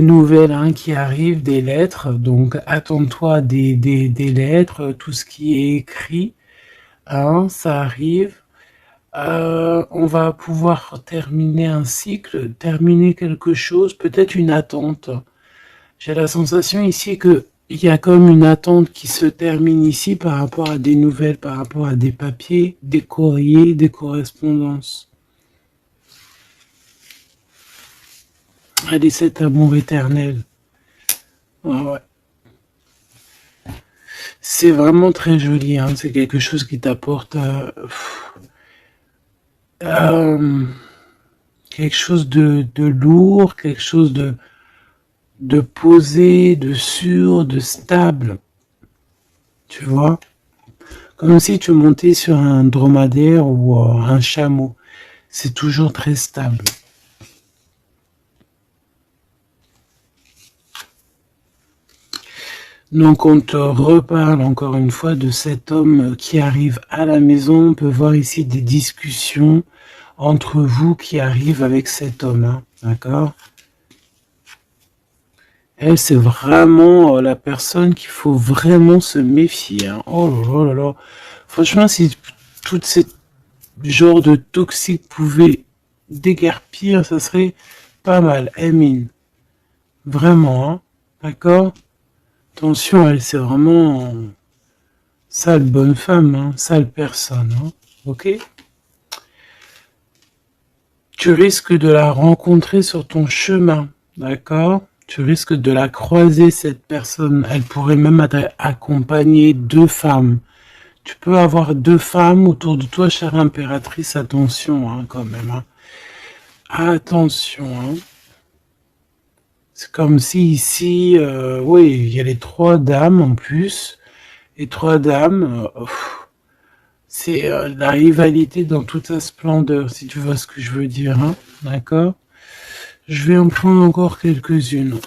nouvelles hein, qui arrivent, des lettres, donc attends-toi à des lettres, tout ce qui est écrit, hein, ça arrive. On va pouvoir terminer un cycle, terminer quelque chose, peut-être une attente. J'ai la sensation ici que il y a comme une attente qui se termine ici par rapport à des nouvelles, par rapport à des papiers, des courriers, des correspondances. Allez, cet amour éternel. Ouais. C'est vraiment très joli, hein. C'est quelque chose qui t'apporte quelque chose de lourd, quelque chose de posé, de sûr, de stable. Tu vois? Comme si tu montais sur un dromadaire ou un chameau. C'est toujours très stable. Donc on te reparle encore une fois de cet homme qui arrive à la maison. On peut voir ici des discussions entre vous qui arrivent avec cet homme. Hein, d'accord? Elle, c'est vraiment la personne qu'il faut vraiment se méfier. Hein. Oh là là là. Franchement, si tout ce genre de toxique pouvait déguerpir, ça serait pas mal. Emine. Vraiment, hein. D'accord? Attention, elle, c'est vraiment sale bonne femme, hein, sale personne, hein, ok? Tu risques de la rencontrer sur ton chemin, d'accord? Tu risques de la croiser, cette personne. Elle pourrait même accompagner 2 femmes. Tu peux avoir 2 femmes autour de toi, chère impératrice. Attention, hein, quand même. Hein. Attention, hein. C'est comme si ici, oui, il y a les 3 dames en plus. Les 3 dames, c'est la rivalité dans toute sa splendeur, si tu vois ce que je veux dire. Hein, d'accord? Je vais en prendre encore quelques-unes.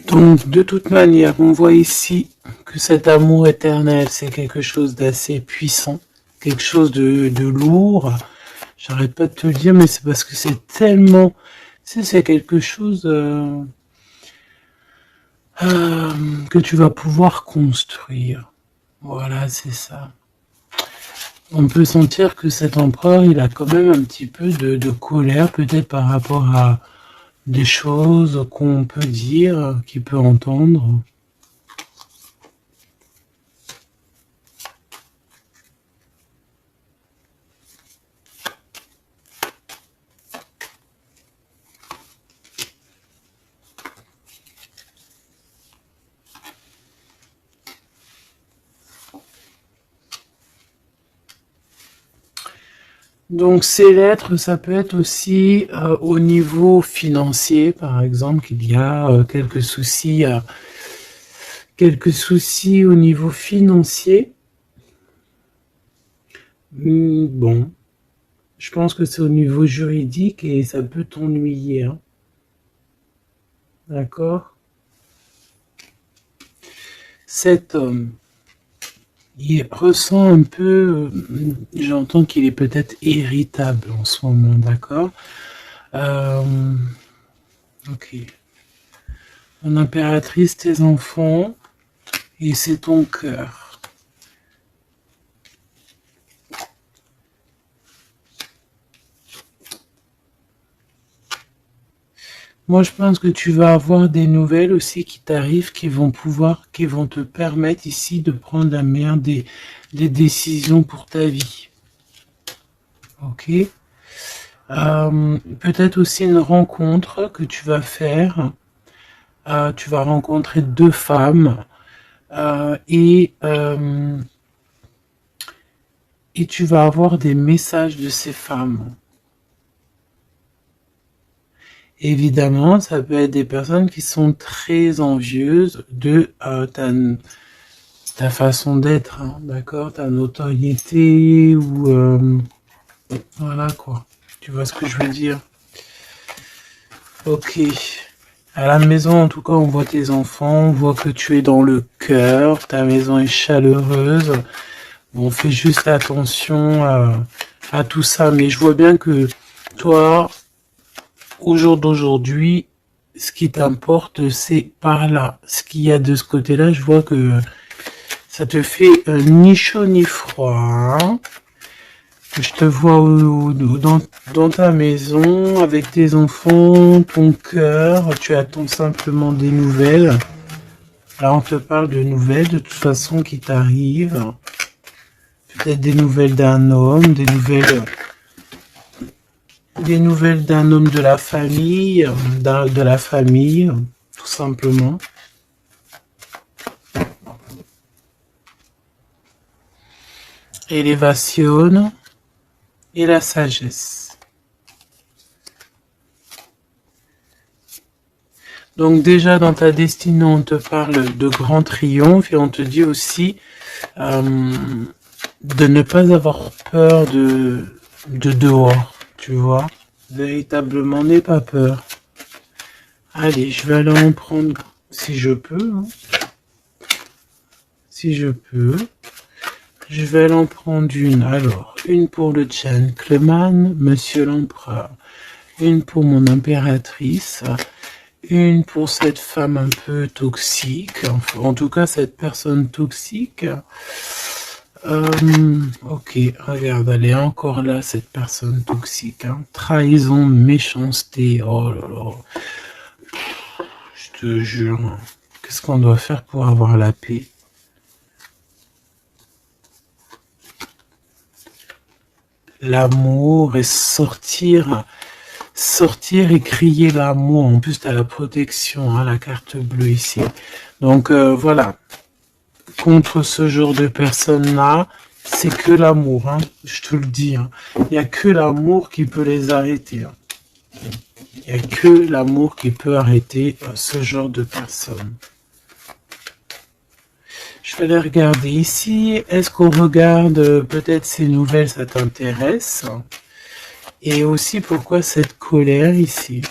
Donc, de toute manière, on voit ici que cet amour éternel, c'est quelque chose d'assez puissant, quelque chose de lourd. J'arrête pas de te le dire, mais c'est parce que c'est tellement... c'est quelque chose que tu vas pouvoir construire. Voilà, c'est ça. On peut sentir que cet empereur, il a quand même un petit peu de colère, peut-être par rapport à des choses qu'on peut dire, qu'il peut entendre. Donc ces lettres, ça peut être aussi au niveau financier, par exemple, qu'il y a quelques soucis au niveau financier. Bon, je pense que c'est au niveau juridique et ça peut t'ennuyer. Hein. D'accord? Cet homme, il ressent un peu, j'entends qu'il est peut-être irritable en ce moment, d'accord? Ok. Mon impératrice, tes enfants, et c'est ton cœur. Moi, je pense que tu vas avoir des nouvelles aussi qui t'arrivent, qui vont te permettre ici de prendre la meilleure des décisions pour ta vie. Ok. Peut-être aussi une rencontre que tu vas faire. Tu vas rencontrer 2 femmes et tu vas avoir des messages de ces femmes. Évidemment, ça peut être des personnes qui sont très envieuses de ta façon d'être, hein, d'accord, ta notoriété ou voilà quoi. Tu vois ce que je veux dire? Ok. À la maison, en tout cas, on voit tes enfants, on voit que tu es dans le cœur, ta maison est chaleureuse. Bon, fais juste attention à tout ça, mais je vois bien que toi, au jour d'aujourd'hui, ce qui t'importe, c'est par là. Ce qu'il y a de ce côté-là, je vois que ça te fait ni chaud ni froid. Hein. Je te vois dans ta maison, avec tes enfants, ton cœur. Tu attends simplement des nouvelles. Là, on te parle de nouvelles, de toute façon, qui t'arrivent. Peut-être des nouvelles d'un homme, des nouvelles d'un homme de la famille, tout simplement. Élévation et la sagesse. Donc déjà dans ta destinée, on te parle de grand triomphe et on te dit aussi de ne pas avoir peur de dehors, tu vois. Véritablement, n'aie pas peur. Allez, je vais aller en prendre si je peux. Hein. Si je peux. Je vais aller en prendre une. Alors, une pour le gentleman, monsieur l'empereur. Une pour mon impératrice. Une pour cette femme un peu toxique. En tout cas, cette personne toxique. Ok, regarde, elle est encore là, cette personne toxique. Hein. Trahison, méchanceté. Oh là là. Je te jure. Qu'est-ce qu'on doit faire pour avoir la paix? L'amour et sortir et crier l'amour. En plus, tu as la protection, hein, la carte bleue ici. Donc voilà, contre ce genre de personnes-là, c'est que l'amour, hein, je te le dis. Hein. Il n'y a que l'amour qui peut les arrêter. Hein. Il n'y a que l'amour qui peut arrêter ce genre de personnes. Je vais aller regarder ici. Est-ce qu'on regarde peut-être ces nouvelles, ça t'intéresse? Et aussi pourquoi cette colère ici?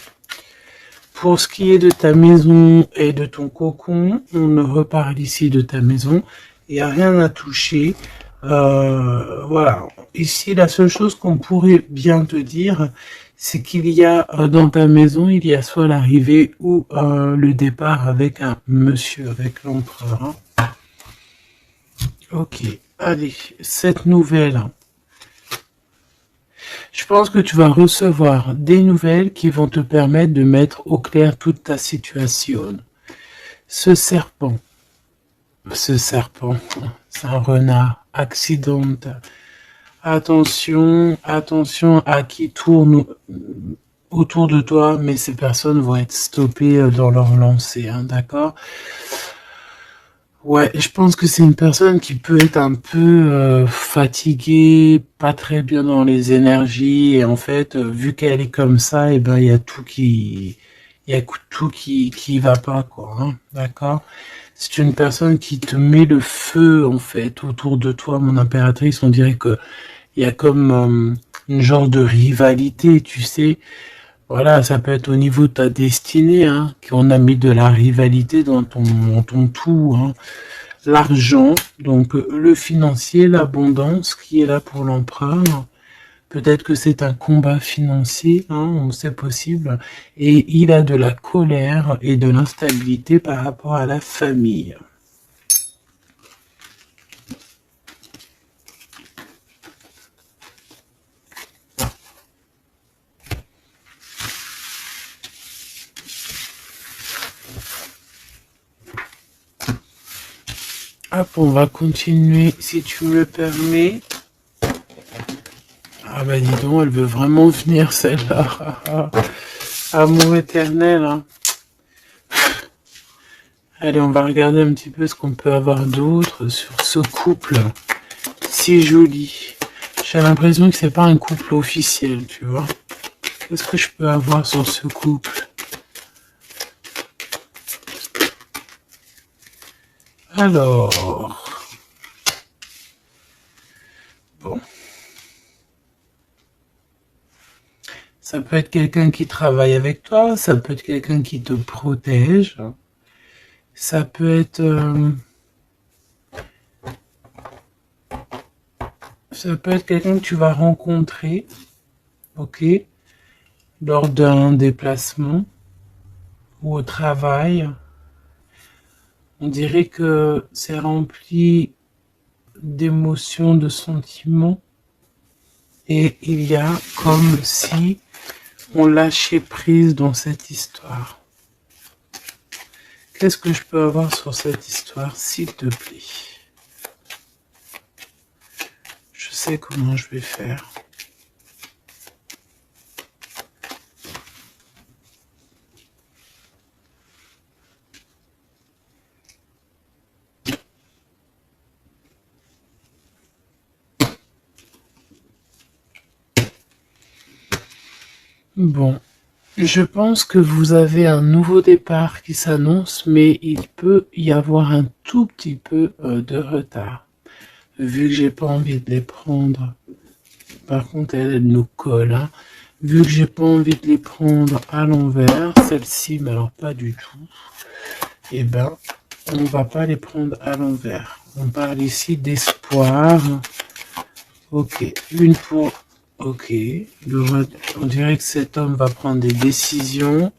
Pour ce qui est de ta maison et de ton cocon, on reparle ici de ta maison. Il n'y a rien à toucher. Voilà. Ici, la seule chose qu'on pourrait bien te dire, c'est qu'il y a dans ta maison, il y a soit l'arrivée ou le départ avec un monsieur, avec l'empereur. Hein. Ok. Allez, cette nouvelle. Je pense que tu vas recevoir des nouvelles qui vont te permettre de mettre au clair toute ta situation. Ce serpent, c'est un renard accidentel. Attention, attention à qui tourne autour de toi, mais ces personnes vont être stoppées dans leur lancée, hein, d'accord? Ouais, je pense que c'est une personne qui peut être un peu fatiguée, pas très bien dans les énergies, et en fait, vu qu'elle est comme ça, et ben il y a tout qui va pas, quoi, hein, d'accord? C'est une personne qui te met le feu, en fait, autour de toi, mon impératrice. On dirait que il y a comme une genre de rivalité, tu sais. Voilà, ça peut être au niveau de ta destinée, hein, qu'on a mis de la rivalité dans ton tout, hein. L'argent, donc le financier, l'abondance qui est là pour l'empereur. Peut-être que c'est un combat financier, hein, c'est possible. Et il a de la colère et de l'instabilité par rapport à la famille. Hop, on va continuer, si tu me le permets. Ah bah dis donc, elle veut vraiment venir celle-là. Amour éternel. Hein. Allez, on va regarder un petit peu ce qu'on peut avoir d'autre sur ce couple si joli. J'ai l'impression que c'est pas un couple officiel, tu vois. Qu'est-ce que je peux avoir sur ce couple? Alors... Bon. Ça peut être quelqu'un qui travaille avec toi, ça peut être quelqu'un qui te protège, ça peut être... ça peut être quelqu'un que tu vas rencontrer, ok? lors d'un déplacement ou au travail. On dirait que c'est rempli d'émotions, de sentiments, et il y a comme si on lâchait prise dans cette histoire. Qu'est-ce que je peux avoir sur cette histoire, s'il te plaît? Je sais comment je vais faire. Bon, je pense que vous avez un nouveau départ qui s'annonce, mais il peut y avoir un tout petit peu de retard. Vu que j'ai pas envie de les prendre, par contre elle nous colle, hein. Vu que j'ai pas envie de les prendre à l'envers, celle-ci, mais alors pas du tout, eh ben, on va pas les prendre à l'envers. On parle ici d'espoir. Ok, une pour... Ok, on dirait que cet homme va prendre des décisions.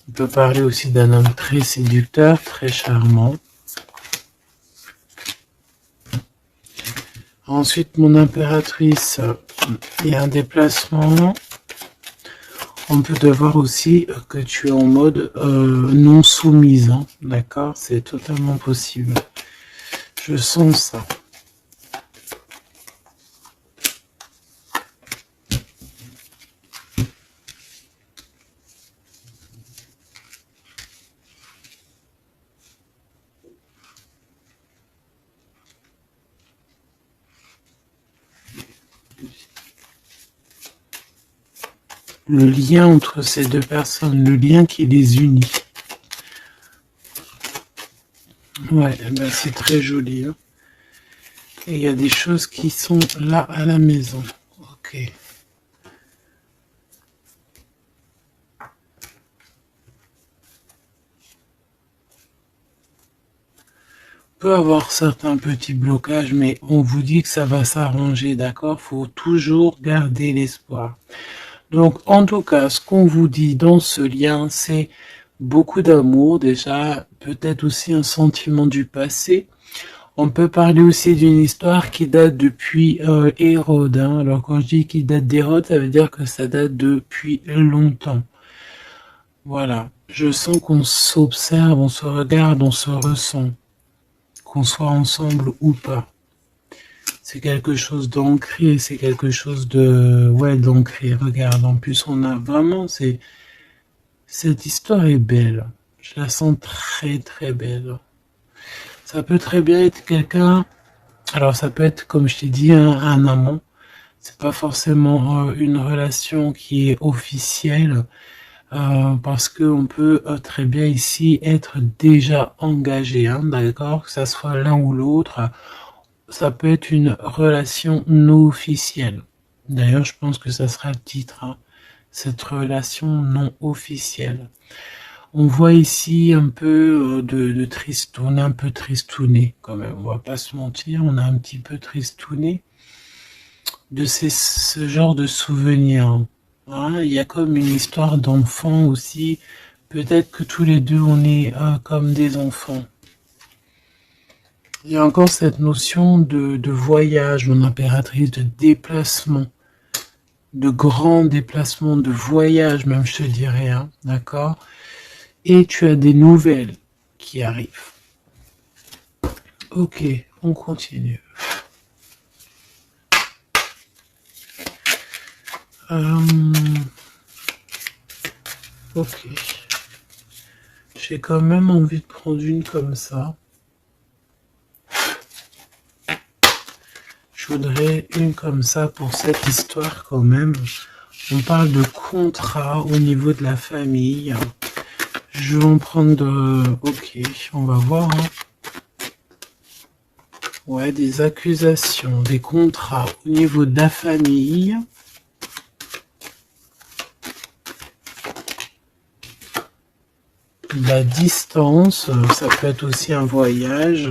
On peut parler aussi d'un homme très séducteur, très charmant. Ensuite, mon impératrice, il y a un déplacement. On peut te voir aussi que tu es en mode non soumise, hein, d'accord? C'est totalement possible. Je sens ça. Le lien entre ces deux personnes, le lien qui les unit. Ouais, ben c'est très joli, hein. Et il y a des choses qui sont là à la maison. Ok. On peut avoir certains petits blocages, mais on vous dit que ça va s'arranger, d'accord? Faut toujours garder l'espoir. Donc, en tout cas, ce qu'on vous dit dans ce lien, c'est beaucoup d'amour, déjà, peut-être aussi un sentiment du passé. On peut parler aussi d'une histoire qui date depuis Hérode, hein. Alors, quand je dis qu'il date d'Hérode, ça veut dire que ça date depuis longtemps. Voilà. Je sens qu'on s'observe, on se regarde, on se ressent. Qu'on soit ensemble ou pas. C'est quelque chose d'ancré, c'est quelque chose de... Ouais, d'ancré. Regarde, en plus, on a vraiment... Cette histoire est belle. Je la sens très, très belle. Ça peut très bien être quelqu'un... Alors, ça peut être, comme je t'ai dit, un amant. C'est pas forcément une relation qui est officielle. Parce qu'on peut très bien ici être déjà engagé, hein, d'accord? Que ça soit l'un ou l'autre. Ça peut être une relation non officielle. D'ailleurs, je pense que ça sera le titre, hein, cette relation non officielle. On voit ici un peu de tristoun, un peu tristouné quand même. On va pas se mentir, on a un petit peu tristouné de ce genre de souvenirs. Hein. Il y a comme une histoire d'enfant aussi. Peut-être que tous les deux on est comme des enfants. Il y a encore cette notion de voyage, mon impératrice, de déplacement, de grand déplacement, de voyage même, je te dirais, hein, d'accord? Et tu as des nouvelles qui arrivent. Ok, on continue. Ok. J'ai quand même envie de prendre une comme ça. Je voudrais une comme ça pour cette histoire quand même. On parle de contrat au niveau de la famille. Je vais en prendre... Ok, on va voir. Hein. Ouais, des accusations, des contrats au niveau de la famille. La distance, ça peut être aussi un voyage.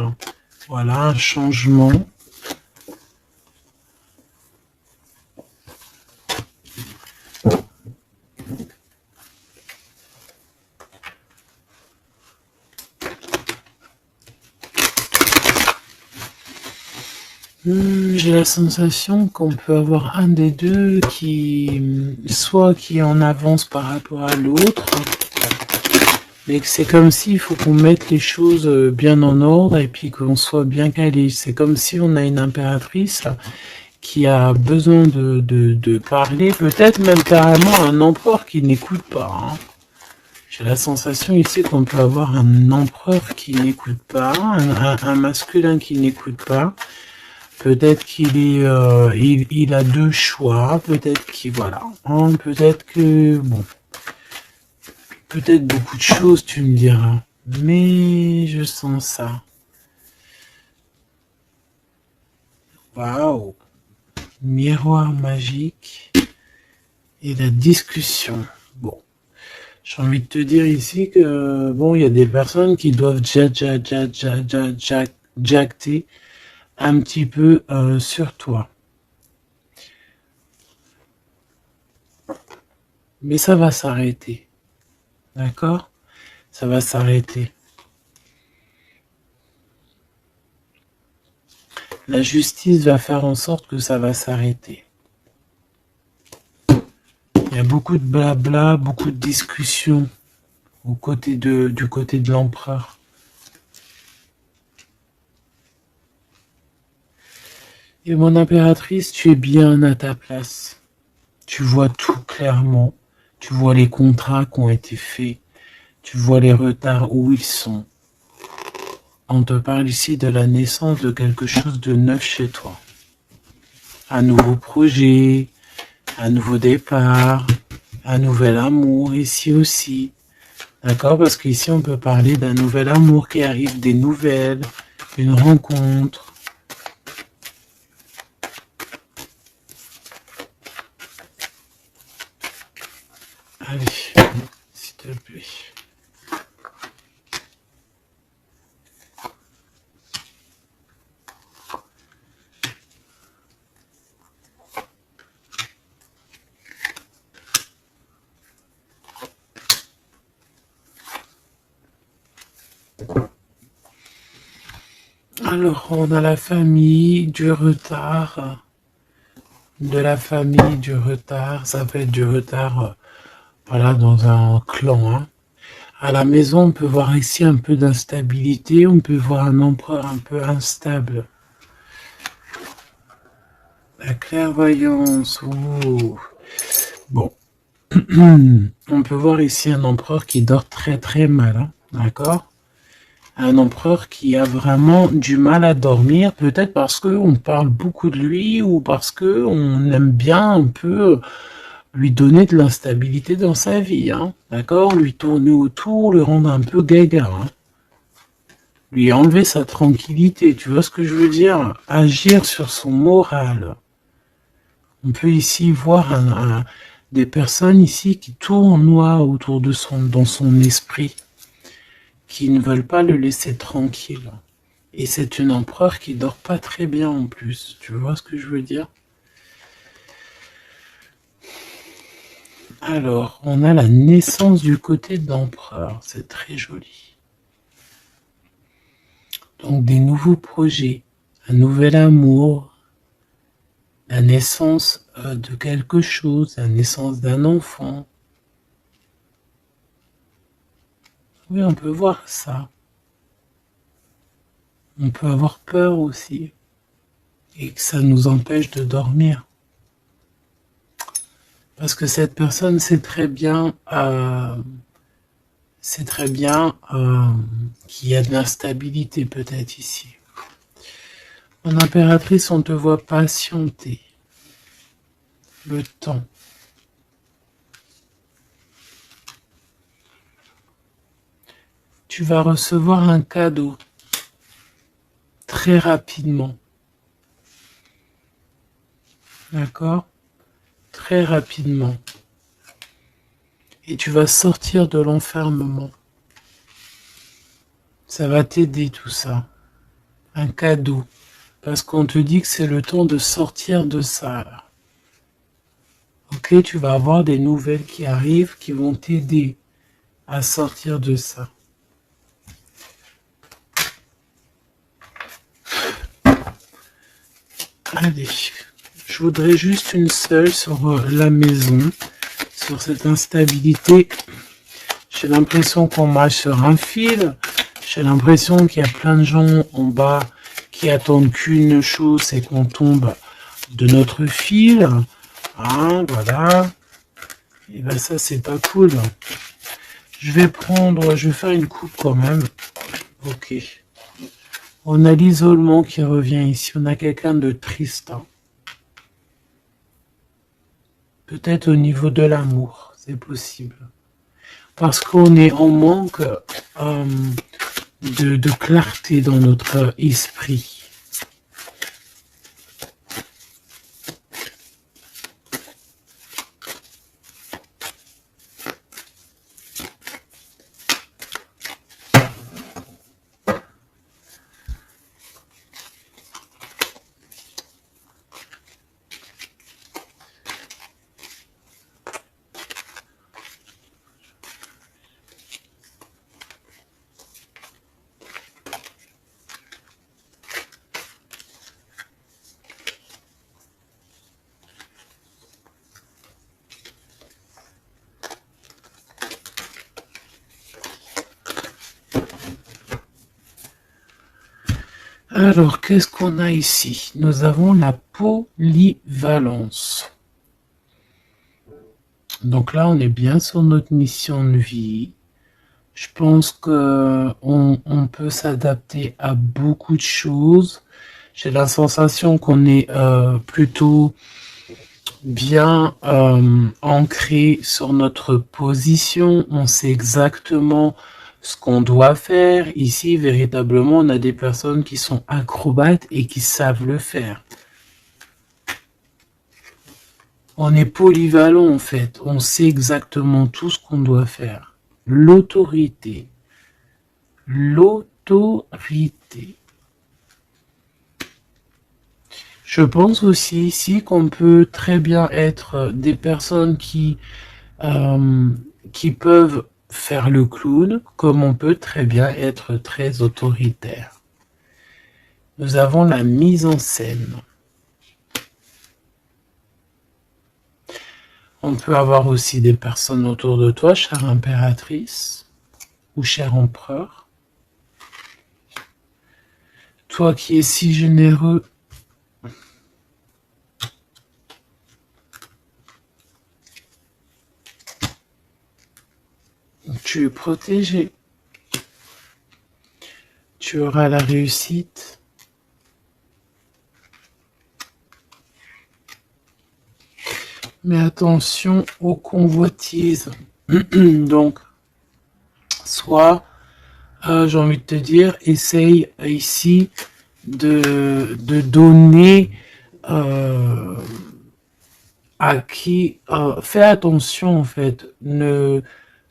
Voilà, un changement. J'ai la sensation qu'on peut avoir un des deux soit qui est en avance par rapport à l'autre, mais que c'est comme s'il faut qu'on mette les choses bien en ordre et puis qu'on soit bien calé. C'est comme si on a une impératrice qui a besoin de parler, peut-être même carrément un empereur qui n'écoute pas. Hein. J'ai la sensation ici qu'on peut avoir un empereur qui n'écoute pas, un masculin qui n'écoute pas. Peut-être qu'il est, il a deux choix. Peut-être qu'il voilà. Hein, peut-être que bon, peut-être beaucoup de choses, tu me diras. Mais je sens ça. Waouh. Miroir magique et la discussion. Bon. J'ai envie de te dire ici que, bon, il y a des personnes qui doivent jacter un petit peu sur toi. Mais ça va s'arrêter. D'accord? Ça va s'arrêter. La justice va faire en sorte que ça va s'arrêter. Il y a beaucoup de blabla, beaucoup de discussions du côté de l'empereur. Et mon impératrice, tu es bien à ta place. Tu vois tout clairement. Tu vois les contrats qui ont été faits. Tu vois les retards où ils sont. On te parle ici de la naissance de quelque chose de neuf chez toi. Un nouveau projet, un nouveau départ, un nouvel amour ici aussi. D'accord? Parce qu'ici, on peut parler d'un nouvel amour qui arrive, des nouvelles, une rencontre. Allez, s'il te plaît. Alors, on a la famille, du retard, de la famille, du retard. Ça peut être du retard, voilà, dans un clan. Hein. À la maison, on peut voir ici un peu d'instabilité. On peut voir un empereur un peu instable. La clairvoyance. Ouh. Bon. On peut voir ici un empereur qui dort très très mal. Hein. D'accord? Un empereur qui a vraiment du mal à dormir, peut-être parce qu'on parle beaucoup de lui ou parce qu'on aime bien un peu lui donner de l'instabilité dans sa vie, hein, d'accord? Lui tourner autour, le rendre un peu gaga, hein. Lui enlever sa tranquillité, tu vois ce que je veux dire? Agir sur son moral. On peut ici voir des personnes ici qui tournoient autour de dans son esprit, qui ne veulent pas le laisser tranquille. Et c'est une empereur qui dort pas très bien en plus. Tu vois ce que je veux dire? Alors, on a la naissance du côté d'empereur. C'est très joli. Donc, des nouveaux projets, un nouvel amour, la naissance de quelque chose, la naissance d'un enfant. Oui, on peut voir ça. On peut avoir peur aussi. Et que ça nous empêche de dormir. Parce que cette personne sait très bien qu'il y a de l'instabilité peut-être ici. En impératrice, on te voit patienter le temps. Tu vas recevoir un cadeau très rapidement. D'accord? Très rapidement. Et tu vas sortir de l'enfermement. Ça va t'aider tout ça. Un cadeau. Parce qu'on te dit que c'est le temps de sortir de ça. Ok, tu vas avoir des nouvelles qui arrivent qui vont t'aider à sortir de ça. Allez, je voudrais juste une seule sur la maison, sur cette instabilité. J'ai l'impression qu'on marche sur un fil. J'ai l'impression qu'il y a plein de gens en bas qui attendent qu'une chose, c'est qu'on tombe de notre fil. Hein, voilà. Et ben ça, c'est pas cool. Je vais faire une coupe quand même. Ok. On a l'isolement qui revient ici. On a quelqu'un de triste. Hein. Peut-être au niveau de l'amour, c'est possible. Parce qu'on est en manque de clarté dans notre esprit. Alors, qu'est-ce qu'on a ici? Nous avons la polyvalence. Donc là, on est bien sur notre mission de vie. Je pense qu'on peut s'adapter à beaucoup de choses. J'ai la sensation qu'on est plutôt bien ancré sur notre position. On sait exactement ce qu'on doit faire. Ici, véritablement, on a des personnes qui sont acrobates et qui savent le faire. On est polyvalent en fait. On sait exactement tout ce qu'on doit faire. L'autorité. L'autorité. Je pense aussi ici qu'on peut très bien être des personnes qui peuvent faire le clown, comme on peut très bien être très autoritaire. Nous avons la mise en scène. On peut avoir aussi des personnes autour de toi, chère impératrice ou cher empereur. Toi qui es si généreux, tu es protégé. Tu auras la réussite. Mais attention aux convoitises. Donc, soit, j'ai envie de te dire, essaye ici de donner à qui... fais attention en fait.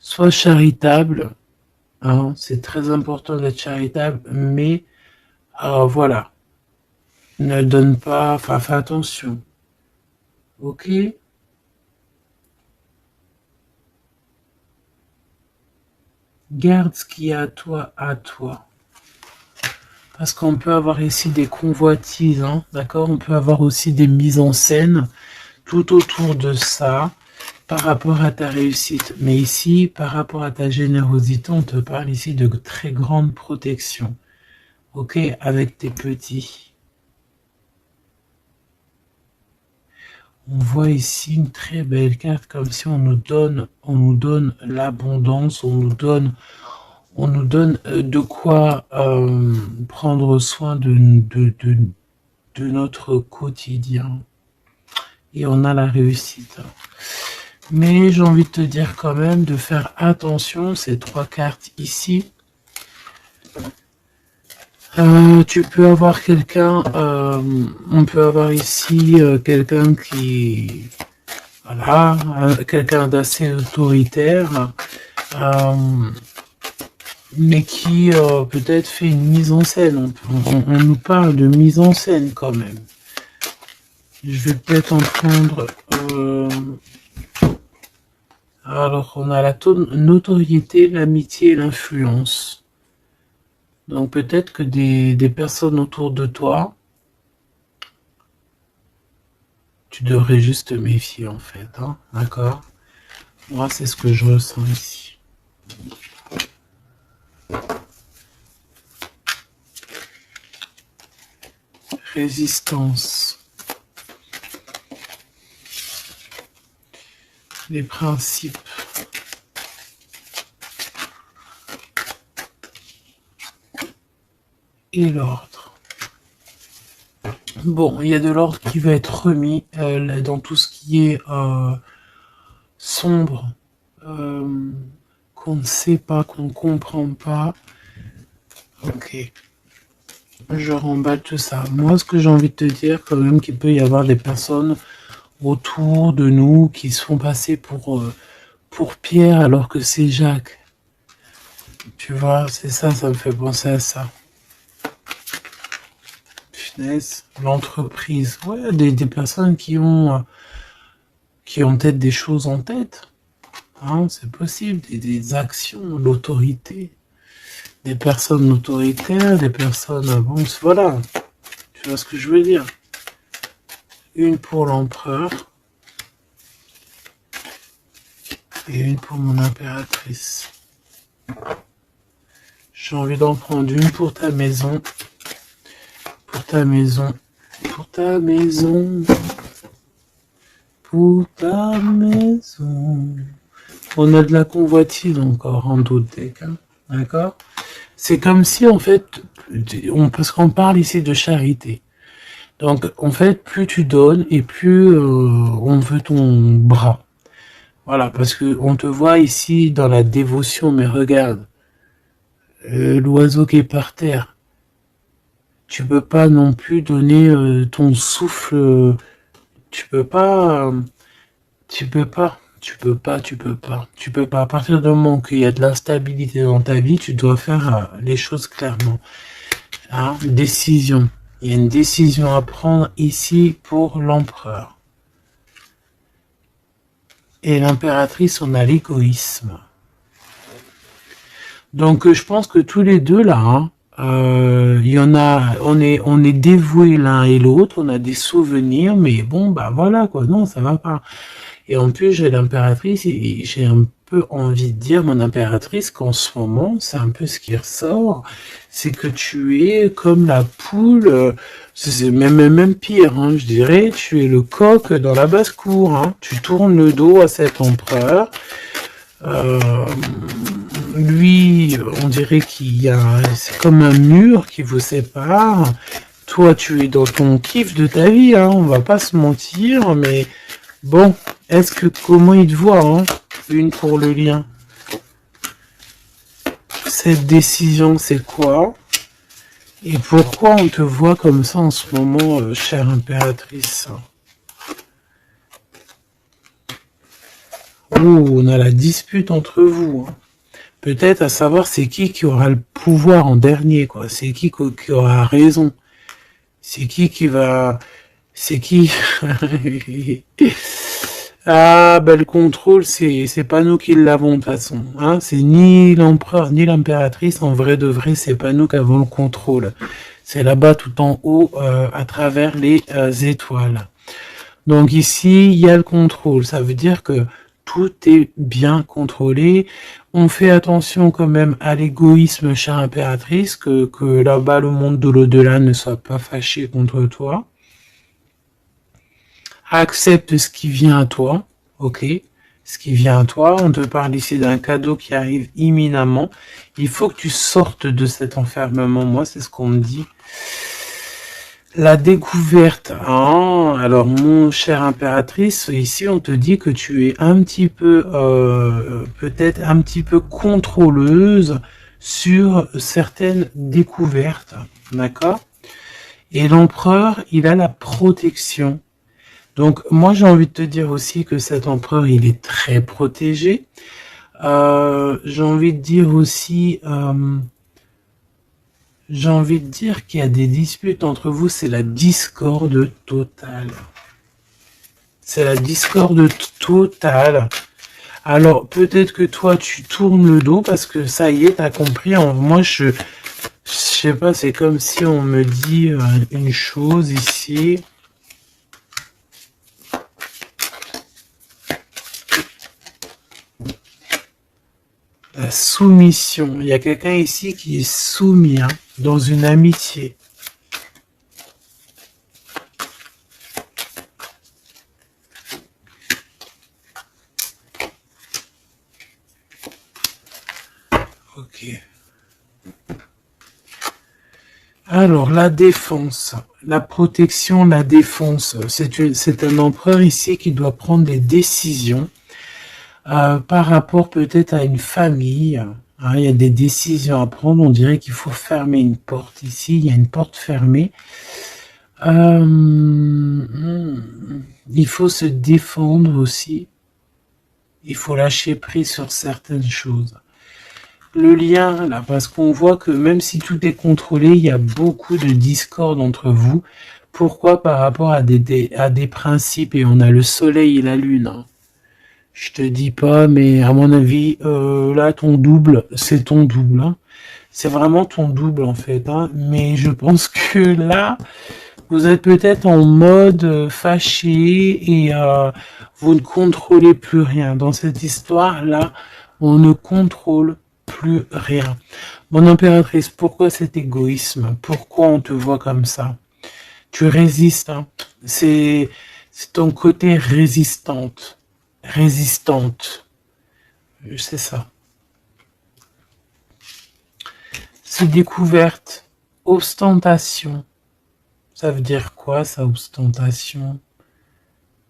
Sois charitable. Hein, c'est très important d'être charitable. Mais voilà. Ne donne pas... Enfin, fais attention. Ok? Garde ce qui est à toi, à toi. Parce qu'on peut avoir ici des convoitises, hein, d'accord? On peut avoir aussi des mises en scène tout autour de ça par rapport à ta réussite. Mais ici, par rapport à ta générosité, on te parle ici de très grande protection. Ok? Avec tes petits. On voit ici une très belle carte, comme si on nous donne l'abondance, on nous donne de quoi prendre soin de notre quotidien. Et on a la réussite. Mais j'ai envie de te dire quand même de faire attention, ces trois cartes ici. Tu peux avoir quelqu'un, on peut avoir ici quelqu'un qui, voilà, quelqu'un d'assez autoritaire, mais qui peut-être fait une mise en scène. On nous parle de mise en scène quand même. Je vais peut-être en prendre... alors, on a la notoriété, l'amitié et l'influence. Donc peut-être que des personnes autour de toi Tu devrais juste te méfier en fait, hein, d'accord? Moi, c'est ce que je ressens ici. Résistance. Les principes. Et l'ordre. Bon, il y a de l'ordre qui va être remis dans tout ce qui est sombre, qu'on ne sait pas, qu'on ne comprend pas. Ok. Je remballe tout ça. Moi, ce que j'ai envie de te dire, quand même, qu'il peut y avoir des personnes autour de nous qui se font passer pour Pierre alors que c'est Jacques. Tu vois, c'est ça, ça me fait penser à ça. Finesse, l'entreprise. Ouais, des personnes qui ont peut-être des choses en tête. Hein, c'est possible, des actions, l'autorité. Des personnes autoritaires, des personnes... Bon, voilà. Tu vois ce que je veux dire? Une pour l'empereur. Et une pour mon impératrice. J'ai envie d'en prendre une pour ta maison. Pour ta maison. Pour ta maison. Pour ta maison. On a de la convoitise encore en doute, hein, d'accord? C'est comme si, en fait, parce qu'on parle ici de charité. Donc, en fait, plus tu donnes et plus on veut ton bras. Voilà, parce que on te voit ici dans la dévotion, mais regarde, l'oiseau qui est par terre. Tu peux pas non plus donner ton souffle. Tu peux pas. Tu peux pas. À partir du moment qu'il y a de l'instabilité dans ta vie, tu dois faire les choses clairement. Hein, décision. Il y a une décision à prendre ici pour l'empereur. Et l'impératrice, on a l'égoïsme. Donc, je pense que tous les deux là, hein, il y en a, on est dévoués l'un et l'autre, on a des souvenirs, mais bon, bah voilà quoi, non, ça va pas. Et en plus, j'ai l'impératrice, et j'ai un peu envie de dire, mon impératrice, qu'en ce moment, c'est un peu ce qui ressort, c'est que tu es comme la poule, c'est même pire, hein, je dirais, tu es le coq dans la basse-cour, hein, tu tournes le dos à cet empereur, lui, on dirait qu'il y a, c'est comme un mur qui vous sépare. Toi, tu es dans ton kiff de ta vie, hein, on va pas se mentir, mais bon, comment il te voit, hein, une pour le lien. Cette décision, c'est quoi? Et pourquoi on te voit comme ça en ce moment, chère impératrice? Ouh, on a la dispute entre vous, hein. Peut-être à savoir c'est qui aura le pouvoir en dernier, quoi. C'est qui aura raison. C'est qui va... C'est qui... Ah, ben le contrôle, c'est pas nous qui l'avons de toute façon. Hein. C'est ni l'empereur, ni l'impératrice. En vrai de vrai, c'est pas nous qui avons le contrôle. C'est là-bas tout en haut, à travers les étoiles. Donc ici, il y a le contrôle. Ça veut dire que tout est bien contrôlé. On fait attention quand même à l'égoïsme, chère impératrice, que là-bas, le monde de l'au-delà ne soit pas fâché contre toi. Accepte ce qui vient à toi, ok? Ce qui vient à toi, on te parle ici d'un cadeau qui arrive imminemment. Il faut que tu sortes de cet enfermement, moi, c'est ce qu'on me dit. La découverte, hein. Alors mon cher impératrice, ici on te dit que tu es un petit peu, peut-être un petit peu contrôleuse sur certaines découvertes, d'accord? Et l'empereur, il a la protection. Donc moi j'ai envie de te dire aussi que cet empereur, il est très protégé. J'ai envie de dire aussi... J'ai envie de dire qu'il y a des disputes entre vous, c'est la discorde totale. C'est la discorde totale. Alors, peut-être que toi, tu tournes le dos parce que ça y est, t'as compris. Moi, je sais pas, c'est comme si on me dit une chose ici. La soumission. Il y a quelqu'un ici qui est soumis, hein, dans une amitié. Ok. Alors, la défense, la protection, la défense. C'est un empereur ici qui doit prendre des décisions par rapport peut-être à une famille. Hein, il y a des décisions à prendre. On dirait qu'il faut fermer une porte ici. Il y a une porte fermée. Il faut se défendre aussi. Il faut lâcher prise sur certaines choses. Le lien, là, parce qu'on voit que même si tout est contrôlé, il y a beaucoup de discorde entre vous. Pourquoi? Par rapport à des principes, et on a le soleil et la lune. Hein. Je te dis pas, mais à mon avis, là, ton double, c'est ton double. Hein. C'est vraiment ton double, en fait. Hein. Mais je pense que là, vous êtes peut-être en mode fâché et vous ne contrôlez plus rien. Dans cette histoire-là, on ne contrôle plus rien. Mon impératrice, pourquoi cet égoïsme? Pourquoi on te voit comme ça? Tu résistes, hein. C'est ton côté résistante. C'est ça. C'est découverte. Ostentation. Ça veut dire quoi, ça, ostentation?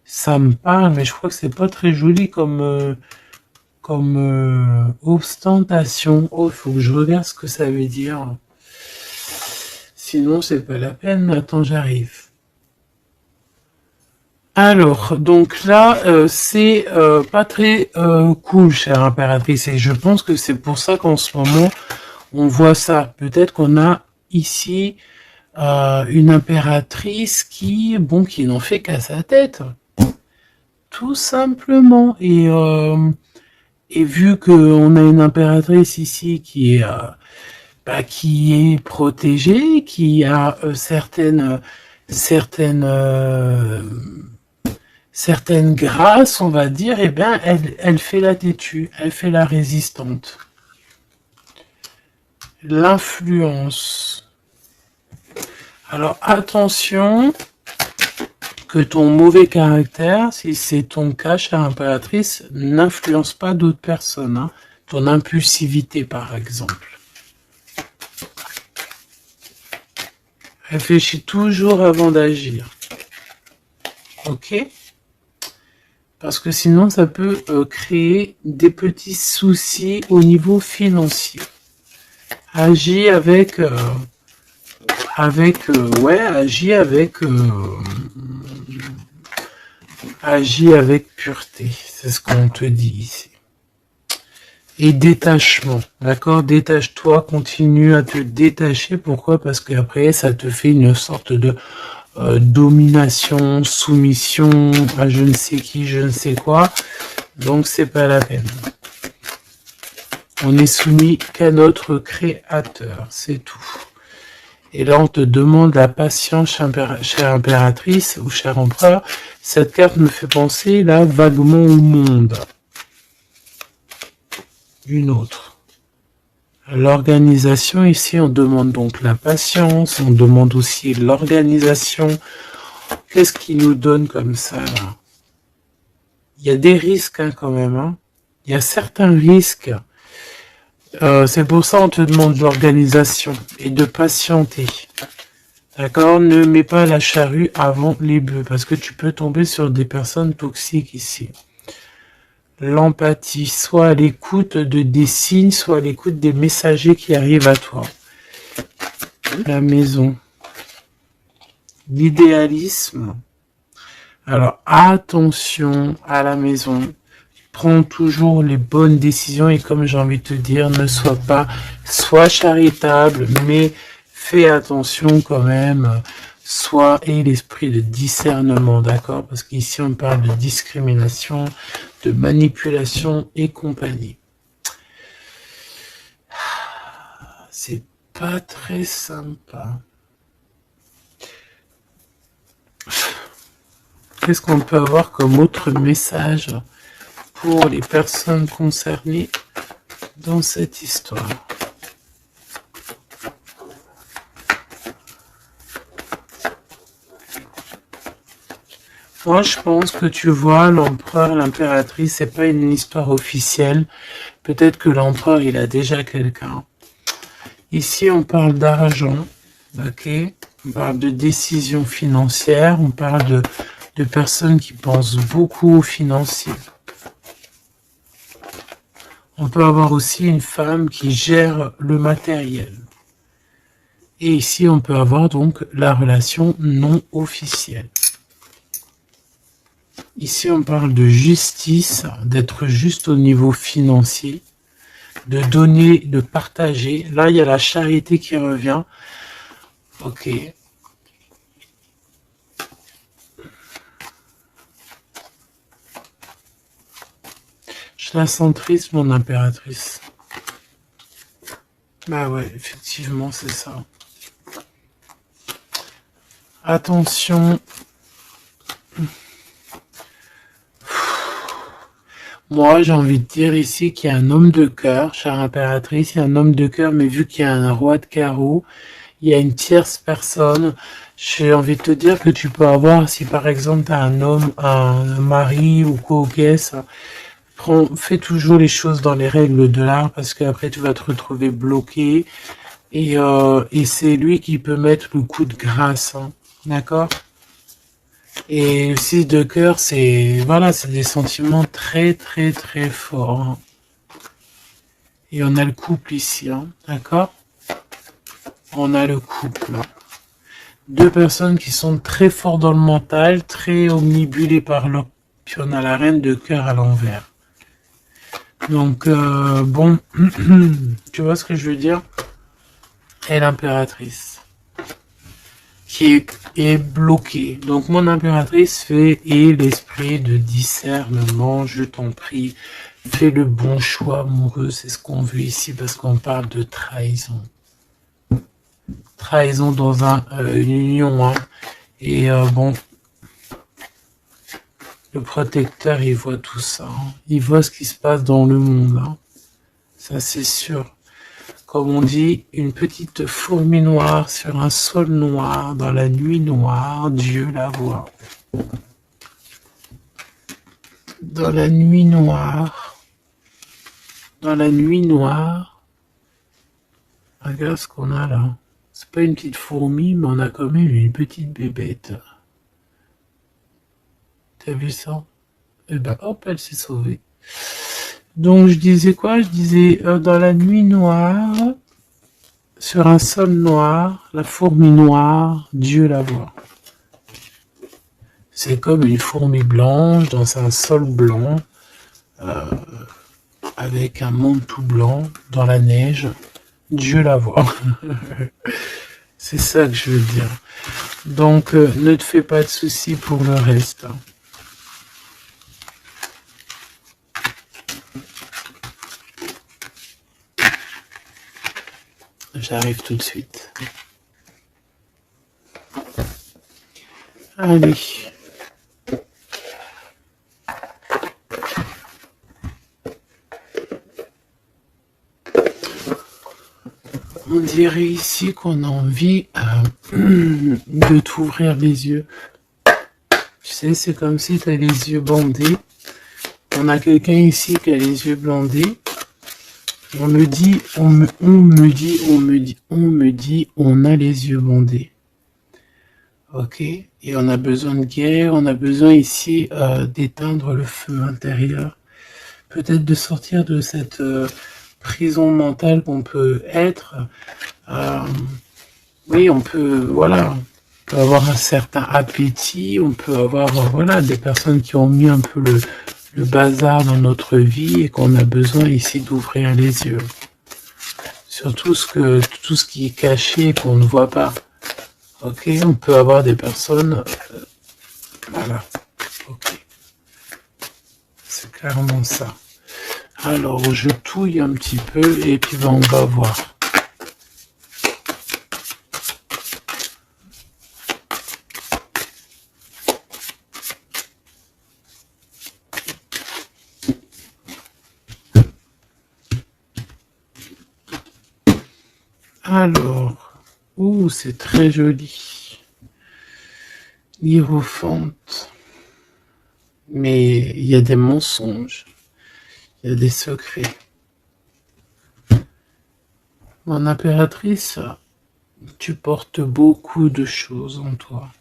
Ça me parle, mais je crois que c'est pas très joli comme ostentation. Oh, il faut que je regarde ce que ça veut dire. Sinon, c'est pas la peine. Attends, j'arrive. Alors, donc là, c'est pas très cool, chère impératrice. Et je pense que c'est pour ça qu'en ce moment, on voit ça. Peut-être qu'on a ici une impératrice qui n'en fait qu'à sa tête. Tout simplement. Et vu qu'on a une impératrice ici qui est protégée, qui a certaines grâces, on va dire, eh bien, elle fait la têtue, elle fait la résistante. L'influence. Alors, attention que ton mauvais caractère, si c'est ton cas, chère impératrice, n'influence pas d'autres personnes. Hein. Ton impulsivité, par exemple. Réfléchis toujours avant d'agir. Ok? Parce que sinon, ça peut créer des petits soucis au niveau financier. Agis avec pureté. C'est ce qu'on te dit ici. Et détachement, d'accord? Détache-toi, continue à te détacher. Pourquoi? Parce qu'après, ça te fait une sorte de domination, soumission à je ne sais qui, je ne sais quoi. Donc, c'est pas la peine. On est soumis qu'à notre créateur, c'est tout. Et là, on te demande la patience, chère impératrice ou cher empereur. Cette carte me fait penser, là, vaguement au monde. Une autre. L'organisation, ici, on demande donc la patience, on demande aussi l'organisation. Qu'est-ce qui nous donne comme ça, là? Il y a des risques, hein, quand même. Hein. Il y a certains risques. C'est pour ça qu'on te demande l'organisation et de patienter. D'accord? Ne mets pas la charrue avant les bœufs, parce que tu peux tomber sur des personnes toxiques ici. L'empathie, soit à l'écoute des signes, soit à l'écoute des messagers qui arrivent à toi. La maison. L'idéalisme. Alors, attention à la maison. Prends toujours les bonnes décisions et comme j'ai envie de te dire, ne sois charitable, mais fais attention quand même. Aie l'esprit de discernement, d'accord? Parce qu'ici, on parle de discrimination, de manipulation et compagnie. C'est pas très sympa. Qu'est-ce qu'on peut avoir comme autre message pour les personnes concernées dans cette histoire? Moi, je pense que tu vois, l'empereur, l'impératrice, c'est pas une histoire officielle. Peut-être que l'empereur, il a déjà quelqu'un. Ici, on parle d'argent, ok? On parle de décisions financières, on parle de personnes qui pensent beaucoup aux financiers. On peut avoir aussi une femme qui gère le matériel. Et ici, on peut avoir donc la relation non officielle. Ici, on parle de justice, d'être juste au niveau financier, de donner, de partager. Là, il y a la charité qui revient. Ok. Je la sens triste, mon impératrice. Bah ouais, effectivement, c'est ça. Attention. Moi, j'ai envie de dire ici qu'il y a un homme de cœur, chère impératrice, il y a un homme de cœur, mais vu qu'il y a un roi de carreau, il y a une tierce personne. J'ai envie de te dire que tu peux avoir, si par exemple tu as un homme, un mari ou quoi, ok, ça, fais toujours les choses dans les règles de l'art parce qu'après tu vas te retrouver bloqué et c'est lui qui peut mettre le coup de grâce, hein, d'accord? Et le 6 de cœur, c'est voilà, c'est des sentiments très très très forts, hein. Et on a le couple ici, hein, d'accord? On a le couple. Deux personnes qui sont très fortes dans le mental, très omnibulées par leur... Puis on a la reine de cœur à l'envers. Donc, bon, tu vois ce que je veux dire? Et l'impératrice, qui est bloquée. Donc, mon impératrice fait, et l'esprit de discernement, je t'en prie, fais le bon choix amoureux, c'est ce qu'on veut ici, parce qu'on parle de trahison. Trahison dans une union, hein. Et bon, le protecteur, il voit tout ça, hein. Il voit ce qui se passe dans le monde, hein. Ça, c'est sûr. Comme on dit, une petite fourmi noire sur un sol noir, dans la nuit noire, Dieu la voit. Dans la nuit noire, regarde ce qu'on a là. C'est pas une petite fourmi, mais on a quand même une petite bébête. T'as vu ça? Et ben hop, elle s'est sauvée. Donc je disais quoi? Je disais dans la nuit noire, sur un sol noir, la fourmi noire, Dieu la voit. C'est comme une fourmi blanche dans un sol blanc, avec un manteau blanc dans la neige. Dieu la voit. C'est ça que je veux dire. Donc ne te fais pas de soucis pour le reste. J'arrive tout de suite. Allez. On dirait ici qu'on a envie de t'ouvrir les yeux. Tu sais, c'est comme si tu as les yeux bandés. On a quelqu'un ici qui a les yeux bandés. On me dit, on a les yeux bandés. Ok? Et on a besoin de guérir, on a besoin ici d'éteindre le feu intérieur. Peut-être de sortir de cette prison mentale qu'on peut être. Oui, on peut, voilà, on peut avoir un certain appétit, on peut avoir, voilà, des personnes qui ont mis un peu le bazar dans notre vie et qu'on a besoin ici d'ouvrir les yeux. Sur tout ce qui est caché et qu'on ne voit pas. Ok, on peut avoir des personnes, voilà, ok, c'est clairement ça. Alors, je touille un petit peu et puis ben, on va voir. Alors, ouh, c'est très joli. Hiérophante. Mais il y a des mensonges. Il y a des secrets. Mon impératrice, tu portes beaucoup de choses en toi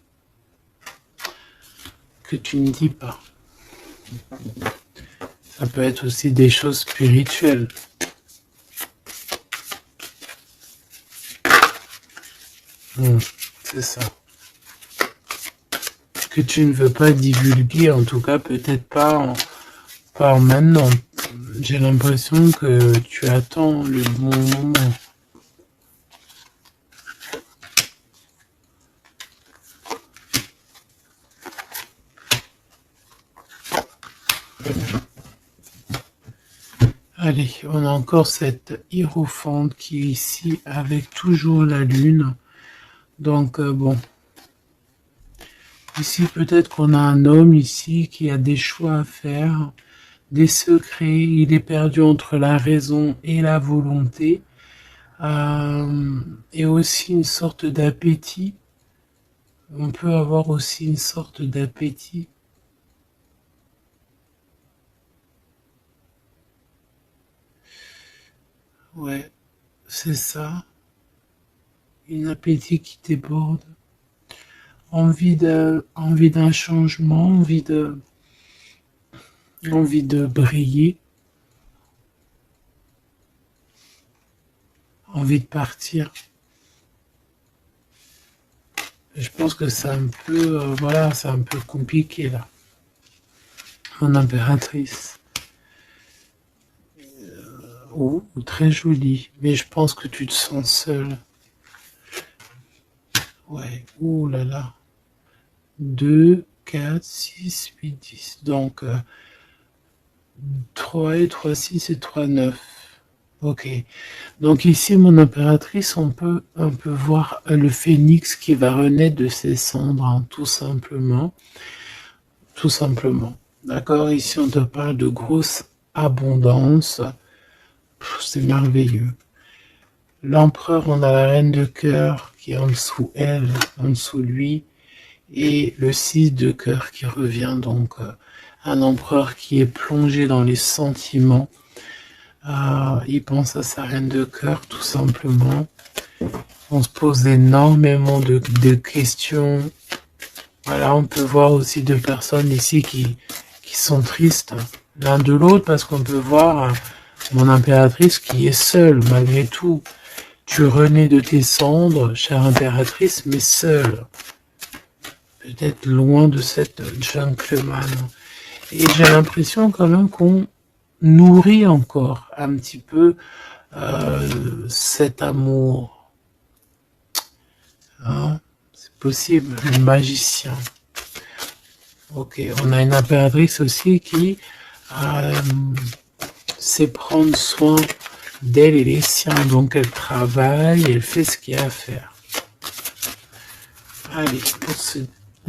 que tu ne dis pas. Ça peut être aussi des choses spirituelles. C'est ça. Que tu ne veux pas divulguer, en tout cas peut-être pas maintenant. J'ai l'impression que tu attends le bon moment. Allez, on a encore cette hiérophante qui est ici avec toujours la lune. Donc bon, ici peut-être qu'on a un homme ici qui a des choix à faire, des secrets, il est perdu entre la raison et la volonté, et aussi une sorte d'appétit. On peut avoir aussi une sorte d'appétit. Ouais, c'est ça. Un appétit qui déborde. Envie d'un changement, envie de briller, envie de partir. Je pense que c'est un peu, voilà, c'est un peu compliqué là. Mon impératrice. Oh, très jolie. Mais je pense que tu te sens seule. Ouais, ouh là là. 2, 4, 6, 8, 10. Donc, 3 et 3, 6 et 3, 9. Ok. Donc ici, mon impératrice, on peut voir le phénix qui va renaître de ses cendres, hein, tout simplement. Tout simplement. D'accord? Ici, on te parle de grosse abondance. C'est merveilleux. L'empereur, on a la reine de cœur qui est en dessous elle, en dessous lui, et le 6 de cœur qui revient, donc un empereur qui est plongé dans les sentiments. Il pense à sa reine de cœur, tout simplement. On se pose énormément de questions. Voilà, on peut voir aussi deux personnes ici qui sont tristes l'un de l'autre, parce qu'on peut voir mon impératrice qui est seule, malgré tout. Tu renais de tes cendres, chère impératrice, mais seule. Peut-être loin de cette gentleman. Et j'ai l'impression quand même qu'on nourrit encore un petit peu cet amour. Hein, c'est possible, le magicien. Ok, on a une impératrice aussi qui sait prendre soin d'elle et les siens. Donc elle travaille, elle fait ce qu'il y a à faire. Allez, pour ce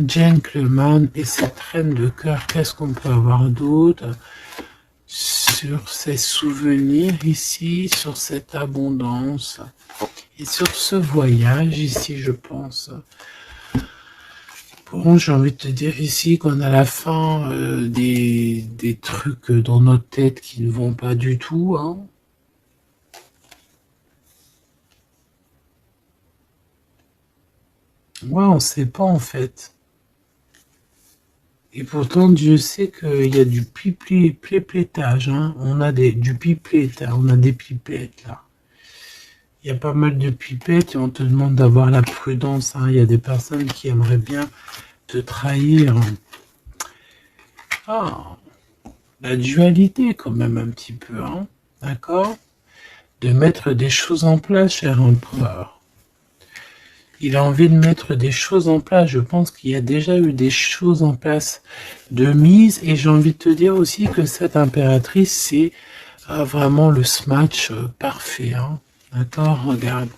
gentleman et cette reine de cœur, qu'est-ce qu'on peut avoir d'autre sur ces souvenirs ici, sur cette abondance et sur ce voyage ici, je pense. Bon, j'ai envie de te dire ici qu'on a la fin des trucs dans notre tête qui ne vont pas du tout, hein. Ouais, on sait pas en fait. Et pourtant, Dieu sait qu'il y a du piplettage, hein. On a du pipette, on a des pipettes là. Il y a pas mal de pipettes et on te demande d'avoir la prudence, hein. Il y a des personnes qui aimeraient bien te trahir. Ah, la dualité quand même un petit peu, hein. D'accord? De mettre des choses en place, cher empereur. Il a envie de mettre des choses en place. Je pense qu'il y a déjà eu des choses en place de mise. Et j'ai envie de te dire aussi que cette impératrice, c'est vraiment le smash parfait, hein. D'accord? Regarde.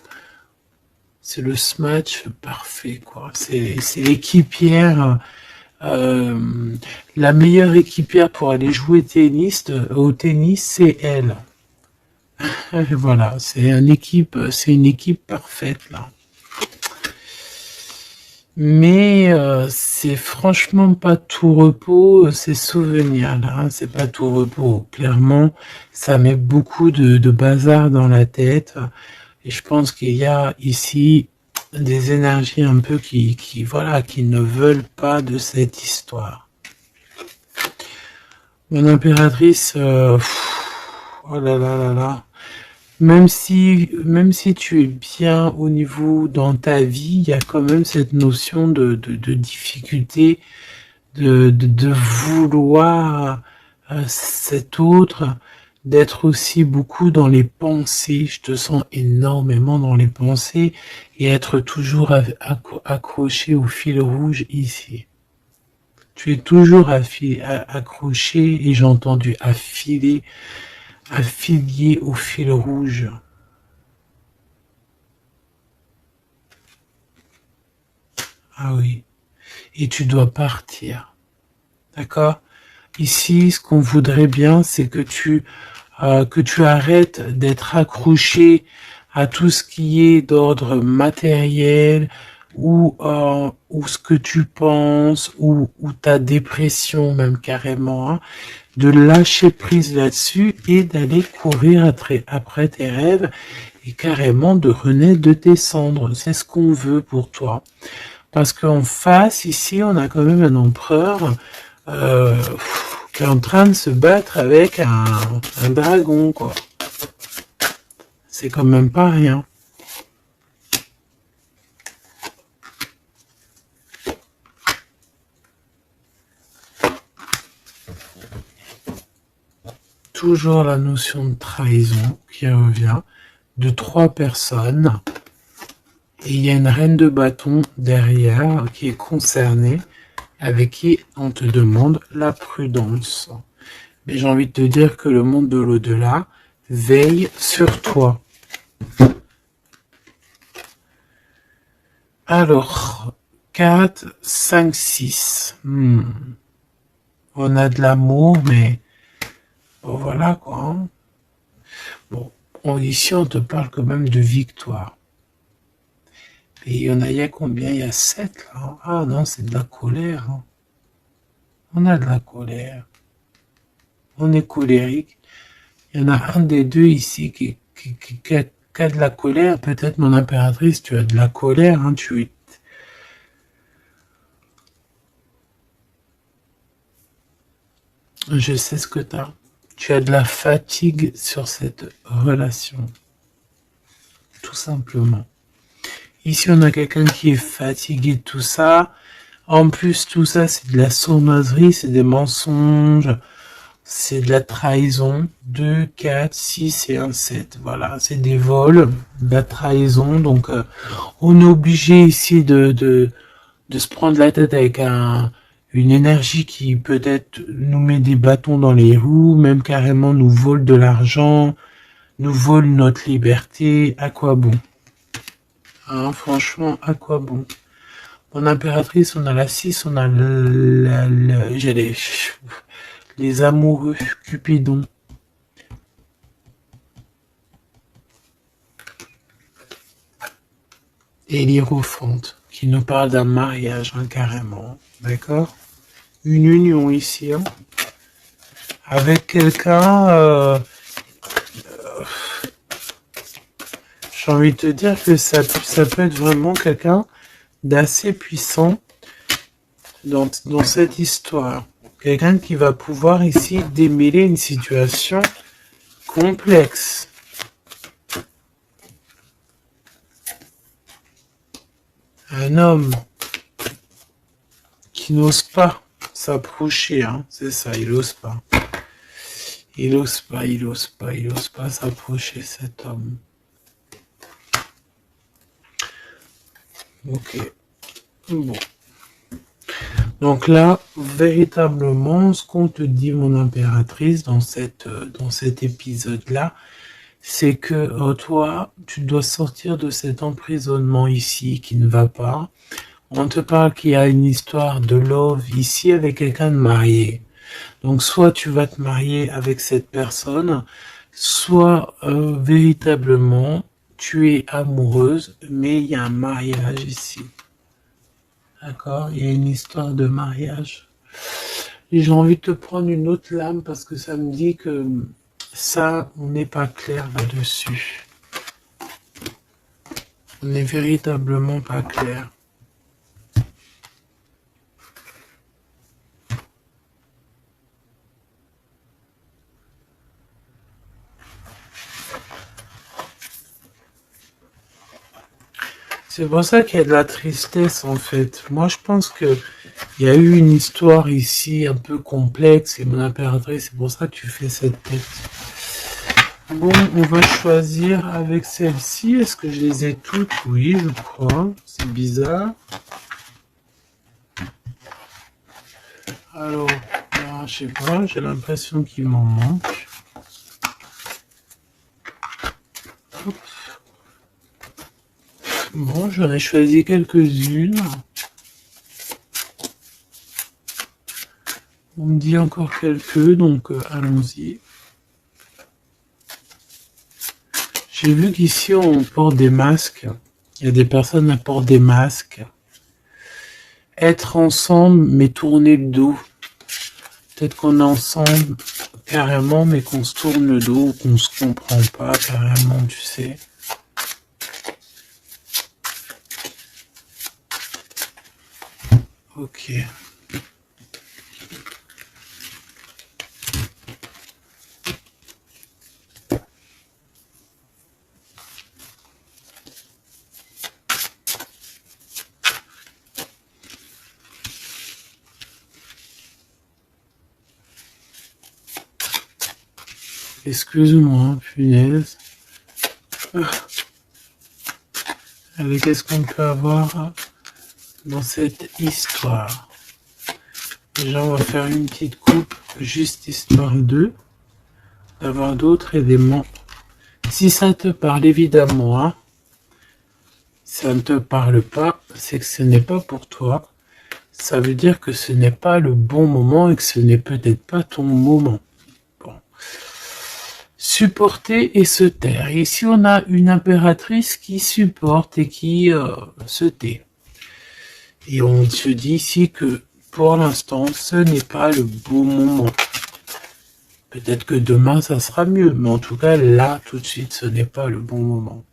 C'est le smash parfait, quoi. C'est l'équipière, la meilleure équipière pour aller jouer au tennis, c'est elle. Voilà, c'est une équipe parfaite là. Mais c'est franchement pas tout repos, ces souvenirs là, hein, c'est pas tout repos. Clairement, ça met beaucoup de bazar dans la tête. Et je pense qu'il y a ici des énergies un peu voilà, qui ne veulent pas de cette histoire. Mon impératrice, oh là là là là. Même si tu es bien au niveau dans ta vie, il y a quand même cette notion de difficulté, de vouloir cet autre, d'être aussi beaucoup dans les pensées. Je te sens énormément dans les pensées et être toujours accroché au fil rouge ici. Tu es toujours accroché et j'ai entendu affilié au fil rouge. Ah oui. Et tu dois partir. D'accord? Ici, ce qu'on voudrait bien, c'est que tu arrêtes d'être accroché à tout ce qui est d'ordre matériel ou ce que tu penses ou ta dépression même carrément, hein, de lâcher prise là-dessus et d'aller courir après tes rêves et carrément de renaître de tes cendres. C'est ce qu'on veut pour toi. Parce qu'en face, ici, on a quand même un empereur qui est en train de se battre avec un dragon, quoi. C'est quand même pas rien. Toujours la notion de trahison qui revient de 3 personnes. Et il y a une reine de bâton derrière qui est concernée, avec qui on te demande la prudence. Mais j'ai envie de te dire que le monde de l'au-delà veille sur toi. Alors, 4, 5, 6. On a de l'amour, mais bon, voilà quoi. Hein. Bon, ici on te parle quand même de victoire. Et il y a combien? Il y a 7 là. Ah non, c'est de la colère. Hein. On a de la colère. On est colérique. Il y en a un des deux ici qui a de la colère. Peut-être mon impératrice, tu as de la colère. Hein, Je sais ce que tu as. Tu as de la fatigue sur cette relation. Tout simplement. Ici, on a quelqu'un qui est fatigué de tout ça. En plus, tout ça, c'est de la sournoiserie, c'est des mensonges, c'est de la trahison. 2, 4, 6 et 1, 7. Voilà, c'est des vols, de la trahison. Donc, on est obligé ici de se prendre la tête avec une énergie qui peut-être nous met des bâtons dans les roues, même carrément nous vole de l'argent, nous vole notre liberté. À quoi bon? Hein, franchement, à quoi bon? Mon impératrice, on a la 6, on a les amoureux, Cupidon. Et l'Hiérophante, qui nous parle d'un mariage, hein, carrément. D'accord? Une union ici, hein, avec quelqu'un... j'ai envie de te dire que ça peut être vraiment quelqu'un d'assez puissant dans cette histoire. Quelqu'un qui va pouvoir ici démêler une situation complexe. Un homme qui n'ose pas s'approcher, hein, c'est ça, il n'ose pas. Il n'ose pas s'approcher, cet homme. Ok. Bon. Donc là, véritablement, ce qu'on te dit, mon impératrice, dans cet épisode-là, c'est que toi, tu dois sortir de cet emprisonnement ici qui ne va pas. On te parle qu'il y a une histoire de love ici avec quelqu'un de marié. Donc soit tu vas te marier avec cette personne, soit véritablement tu es amoureuse, mais il y a un mariage ici. D'accord? Il y a une histoire de mariage. Et j'ai envie de te prendre une autre lame parce que ça me dit que ça, on n'est pas clair là-dessus. On n'est véritablement pas clair. C'est pour ça qu'il y a de la tristesse en fait. Moi je pense que il y a eu une histoire ici un peu complexe et mon impératrice, c'est pour ça que tu fais cette tête. Bon, on va choisir avec celle-ci. Est-ce que je les ai toutes? Oui, je crois. C'est bizarre. Alors, je sais pas, j'ai l'impression qu'il m'en manque. Hop. Bon, j'en ai choisi quelques-unes. On me dit encore quelques, donc allons-y. J'ai vu qu'ici on porte des masques. Il y a des personnes qui portent des masques. Être ensemble, mais tourner le dos. Peut-être qu'on est ensemble carrément, mais qu'on se tourne le dos, ou qu'on se comprend pas carrément, tu sais. Ok. Excuse-moi, punaise. Allez, qu'est-ce qu'on peut avoir dans cette histoire? Déjà, on va faire une petite coupe, juste histoire d'avoir d'autres éléments. Si ça te parle, évidemment, hein. Si ça ne te parle pas, c'est que ce n'est pas pour toi. Ça veut dire que ce n'est pas le bon moment et que ce n'est peut-être pas ton moment. Bon. Supporter et se taire. Ici, on a une impératrice qui supporte et qui se tait. Et on se dit ici que pour l'instant, ce n'est pas le bon moment. Peut-être que demain, ça sera mieux, mais en tout cas, là, tout de suite, ce n'est pas le bon moment.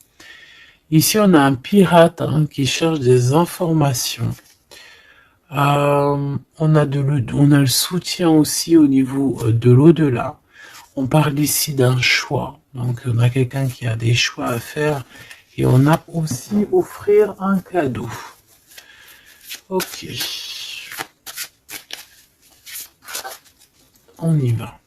Ici, on a un pirate qui cherche des informations. On a le soutien aussi au niveau de l'au-delà. On parle ici d'un choix. Donc, on a quelqu'un qui a des choix à faire. Et on a aussi offrir un cadeau. Ok. On y va.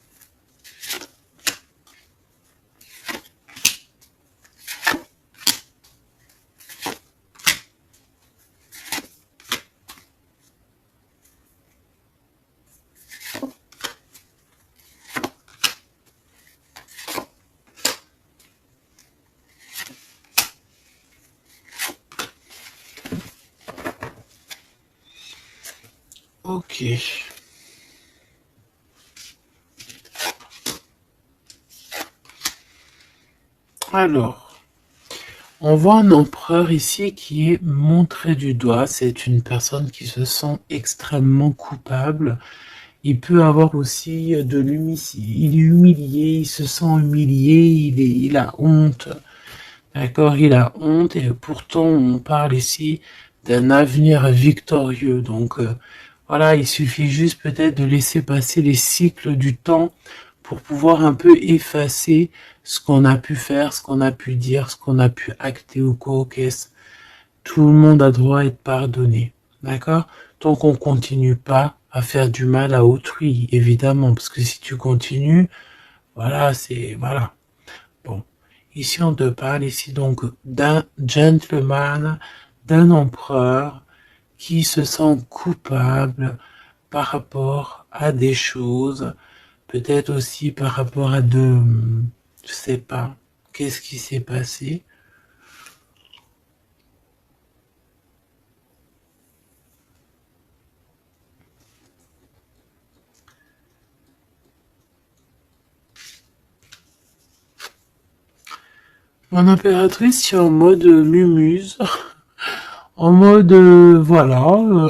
Ok. Alors, on voit un empereur ici qui est montré du doigt. C'est une personne qui se sent extrêmement coupable. Il peut avoir aussi de l'humilité. Il est humilié, il se sent humilié, il a honte. D'accord, il a honte et pourtant on parle ici d'un avenir victorieux. Donc voilà, il suffit juste peut-être de laisser passer les cycles du temps pour pouvoir un peu effacer ce qu'on a pu faire, ce qu'on a pu dire, ce qu'on a pu acter ou quoi, qu'est-ce. Tout le monde a droit à être pardonné. D'accord? Tant qu'on continue pas à faire du mal à autrui, évidemment, parce que si tu continues, voilà, voilà. Bon. Ici, on te parle ici donc d'un gentleman, d'un empereur qui se sent coupable par rapport à des choses, peut-être aussi par rapport à je sais pas, qu'est-ce qui s'est passé. Mon impératrice, c'est en mode mumuse, en mode, voilà,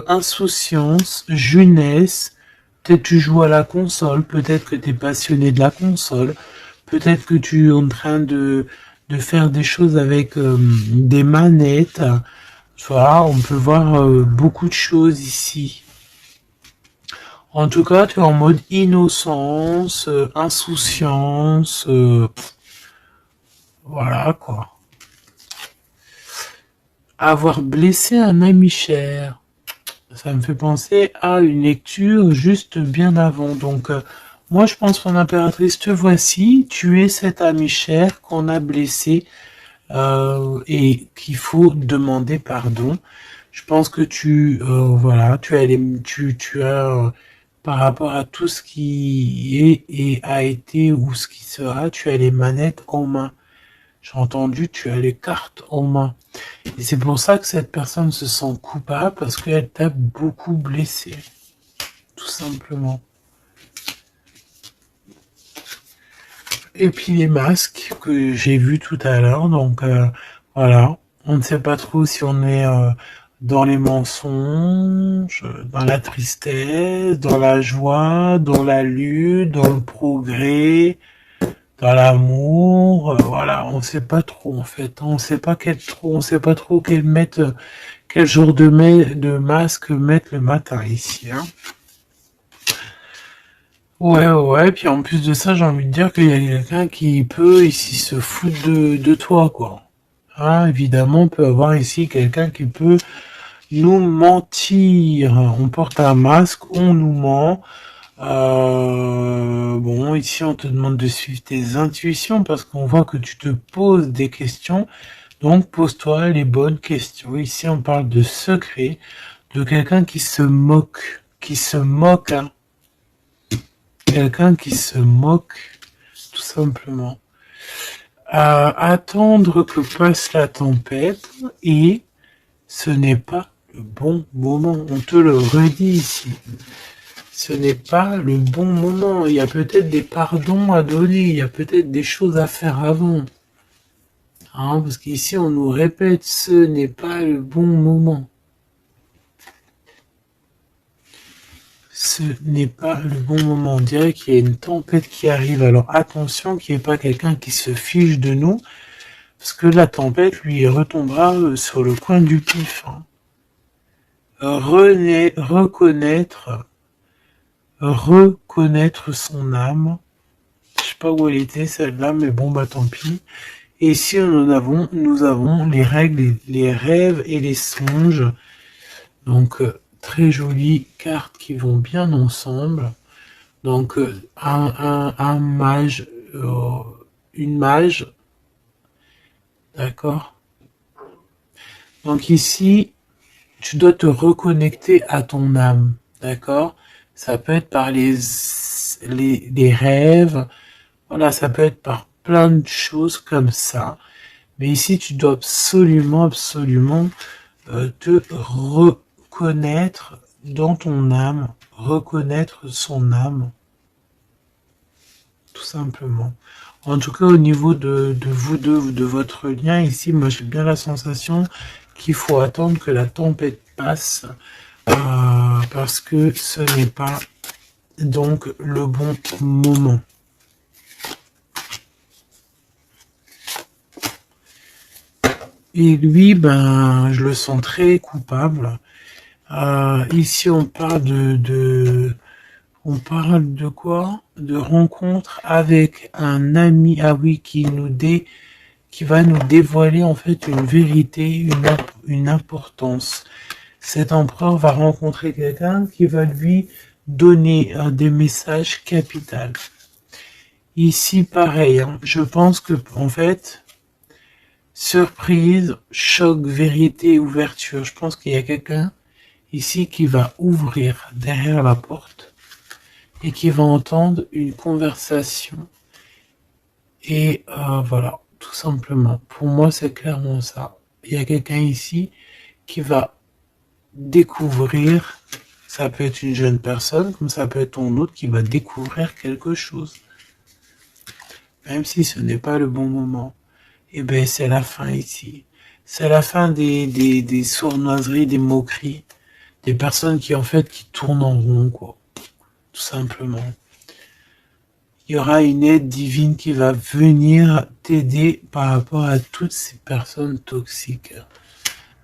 insouciance, jeunesse. Peut-être tu joues à la console, peut-être que tu es passionné de la console, peut-être que tu es en train de faire des choses avec des manettes. Voilà, on peut voir beaucoup de choses ici. En tout cas, tu es en mode innocence, insouciance, voilà quoi. Avoir blessé un ami cher. Ça me fait penser à une lecture juste bien avant. Donc, moi, je pense, mon impératrice, te voici. Tu es cet ami cher qu'on a blessé et qu'il faut demander pardon. Je pense que voilà, tu as, par rapport à tout ce qui est et a été ou ce qui sera, tu as les manettes en main. J'ai entendu, tu as les cartes en main. Et c'est pour ça que cette personne se sent coupable parce qu'elle t'a beaucoup blessé. Tout simplement. Et puis les masques que j'ai vus tout à l'heure. Donc voilà. On ne sait pas trop si on est dans les mensonges, dans la tristesse, dans la joie, dans la lutte, dans le progrès, dans l'amour. Voilà, on sait pas trop en fait. On sait pas on sait pas trop quel genre de masque mettre le matin ici. Hein. Ouais, ouais, puis en plus de ça, j'ai envie de dire qu'il y a quelqu'un qui peut ici se foutre de toi, quoi. Hein, évidemment, on peut avoir ici quelqu'un qui peut nous mentir. On porte un masque, on nous ment. Bon, ici, on te demande de suivre tes intuitions parce qu'on voit que tu te poses des questions. Donc, pose-toi les bonnes questions. Ici, on parle de secret, de quelqu'un qui se moque, hein. Quelqu'un qui se moque, tout simplement. Attendre que passe la tempête et ce n'est pas le bon moment. On te le redit ici. Ce n'est pas le bon moment. Il y a peut-être des pardons à donner. Il y a peut-être des choses à faire avant. Hein, parce qu'ici, on nous répète, ce n'est pas le bon moment. Ce n'est pas le bon moment. On dirait qu'il y a une tempête qui arrive. Alors attention qu'il n'y ait pas quelqu'un qui se fiche de nous. Parce que la tempête, lui, retombera sur le coin du pif. Hein. Reconnaître son âme. Je sais pas où elle était celle-là, mais bon bah tant pis. Et ici nous avons les règles, les rêves et les songes. Donc très jolies cartes qui vont bien ensemble. Donc un mage, une mage, d'accord. Donc ici, tu dois te reconnecter à ton âme, d'accord. Ça peut être par les rêves, voilà, ça peut être par plein de choses comme ça. Mais ici, tu dois absolument te reconnaître dans ton âme, reconnaître son âme, tout simplement. En tout cas, au niveau de vous deux, de votre lien, ici, moi j'ai bien la sensation qu'il faut attendre que la tempête passe, parce que ce n'est pas donc le bon moment. Et lui, ben, je le sens très coupable. Ici, on parle on parle de quoi? De rencontre avec un ami, ah oui, qui va nous dévoiler en fait une vérité, une importance. Cet empereur va rencontrer quelqu'un qui va lui donner des messages capitaux. Ici, pareil, hein, je pense que en fait, surprise, choc, vérité, ouverture. Je pense qu'il y a quelqu'un ici qui va ouvrir derrière la porte et qui va entendre une conversation. Et voilà, tout simplement. Pour moi, c'est clairement ça. Il y a quelqu'un ici qui va découvrir, ça peut être une jeune personne, comme ça peut être ton autre qui va découvrir quelque chose. Même si ce n'est pas le bon moment. et ben c'est la fin ici. C'est la fin des sournoiseries, des moqueries, des personnes qui en fait qui tournent en rond, quoi. Tout simplement. Il y aura une aide divine qui va venir t'aider par rapport à toutes ces personnes toxiques.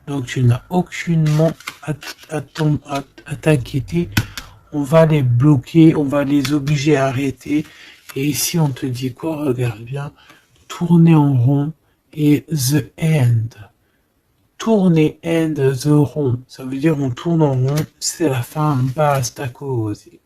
Donc tu n'as aucunement à t'inquiéter. On va les bloquer, on va les obliger à arrêter. Et ici on te dit quoi? Regarde bien. Tourner en rond et the end. Tourner end the rond. Ça veut dire on tourne en rond, c'est la fin, basta così.